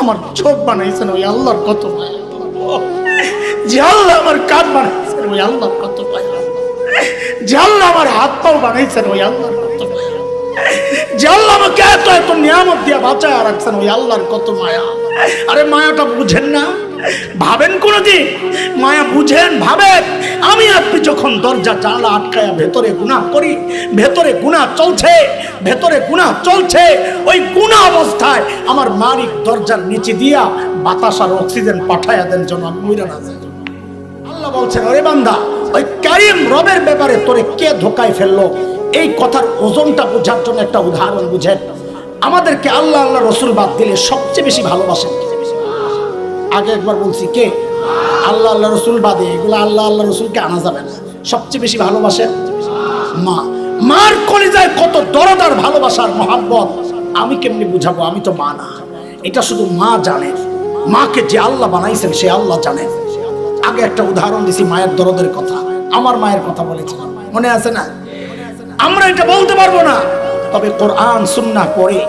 আমার চোখ বানাইছেন ওই আল্লাহর কত মায়া। যে আল্লাহ আমার কান বানাইছেন ওই আল্লাহর কত মায়া। যে আল্লাহ আমার হাত পাও বানাইছেন ওই আল্লাহর কত মায়া। যে আল্লাহ আমাকে এত এত নিয়ামত দিয়ে বাঁচায় রাখছেন ওই আল্লাহর কত মায়া। আরে মায়াটা বুঝেন না? ভাবেন কোনদিন? মায়া বুঝেন? ভাবেন? আমি আপনি যখন দরজা জানলা আটকায়া ভেতরে গুনাহ করি, ভেতরে গুনাহ চলছে, ওই গুনাহ অবস্থায় আমার মালিক দরজার নিচে দিয়া বাতাস আর অক্সিজেন পাঠায়া দেন যেন আমি মইরা না যাই। আল্লাহ বলছেন, ওরে বান্দা, ওই কারিম রবের ব্যাপারে তোরে কে ধোকায় ফেললো, এই কথার ওজনটা বোঝার জন্য একটা উদাহরণ বুঝেন। আমাদেরকে আল্লাহ আল্লাহ রসুল বাদ দিলে সবচেয়ে বেশি ভালোবাসেন। আগে একবার বলছি, কে? আল্লাহ আল্লাহ রসুল বাদে এগুলো আল্লাহ আল্লাহ রসুলকে আনা যাবে না। সবচেয়ে বেশি ভালোবাসেন মা। মার কলিজায় কত দরদ আর ভালোবাসার মহাব্বত আমি কেমনি বুঝাবো? আমি তো মা না, এটা শুধু মা জানে। মাকে যে আল্লাহ বানাইছেন সে আল্লাহ জানেন। আগে একটা উদাহরণ দিছি মায়ের দরদের কথা, আমার মায়ের কথা বলেছিলাম, মনে আছে না? আমরা এটা বলতে পারবো না, তবে কোরআন সুন্নাহ পড়ে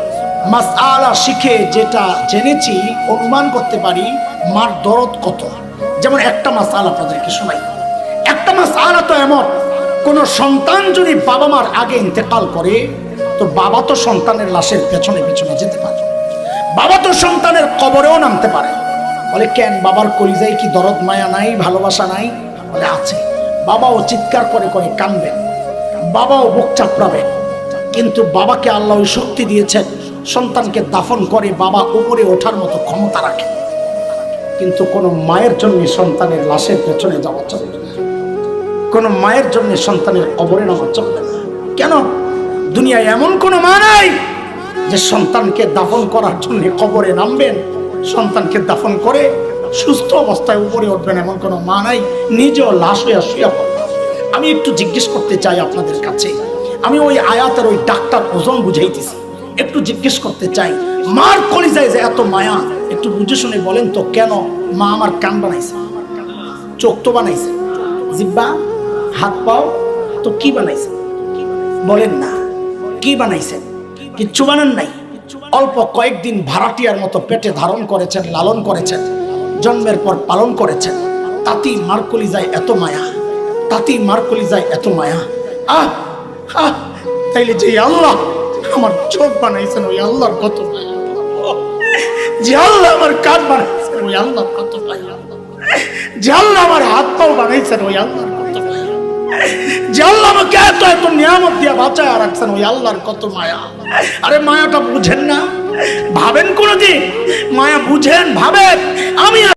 মাসআলা শিখে যেটা জেনেছি অনুমান করতে পারি মার দরদ কত। যেমন একটা মাসআলা আপনাদেরকে শোনাই। একটা মাসআলা তো এমন, কোন সন্তান যদি বাবা মার আগে ইন্তেকাল করে তো বাবা তো সন্তানের লাশের পেছনে পেছনে যেতে পারে, বাবা তো সন্তানের কবরেও নামতে পারে। বলে কেন? বাবার কলিজায় কি দরদ মায়া নাই, ভালোবাসা নাই? বলে আছে। বাবাও চিৎকার করে করে কাঁদবেন, বাবাও বুক চাপড়াবেন, কিন্তু বাবাকে আল্লাহ ওই শক্তি দিয়েছেন সন্তানকে দাফন করে বাবা উপরে ওঠার মতো ক্ষমতা রাখে। কিন্তু কোনো মায়ের জন্য সন্তানের লাশের পেছনে যাওয়া চলবে না, কোনো মায়ের জন্য সন্তানের কবরে নামা চলবে না। কেন? দুনিয়ায় এমন কোনো মা নাই যে সন্তানকে দাফন করার জন্য কবরে নামবেন, সন্তানকে দাফন করে সুস্থ অবস্থায় উপরে উঠবেন, এমন কোনো মা নাই। নিজেও লাশ হইয়া শুয়ে পড়বে। আমি একটু জিজ্ঞেস করতে চাই আপনাদের কাছে, আমি ওই আয়াতের ওই ডাক্তার ওজন বুঝাইতেছি, একটু জিজ্ঞেস করতে চাই, মার কলিজায় যে এত মায়া, একটু বুঝে শুনে বলেন তো কেন মা আমার কান বানাইছে, চোখ তো বানাইছে, জিহ্বা, হাত পাও, তো কি বানাইছে? বলেন না, কি বানাইছেন? কিচ্ছু বানান নাই। অল্প কয়েকদিন ভাড়াটিয়ার মতো পেটে ধারণ করেছেন, লালন করেছেন, জন্মের পর পালন করেছেন, তাতেই মার কলিজায় এত মায়া, তাতেই মার কলিজায় এত মায়া। আহ আহ, তাইলে যে আল্লাহ আমার চোখ বানাইছেন ওই আল্লাহর কত মায়া। যে আল্লাহ আমার কান বানাইছেন ওই আল্লাহর কত মায়া। যে আল্লাহ আমার হাত পাও বানাইছেন ওই আল্লাহর কত মায়া। যে আল্লাহ আমাকে এত এত নিয়ামত দিয়ে বাঁচায় রাখছেন ওই আল্লাহর কত মায়া। আরে মায়াটা বুঝেন না? ভাবেন কোনদিন? মায়া বুঝেন? ভাবেন? আমি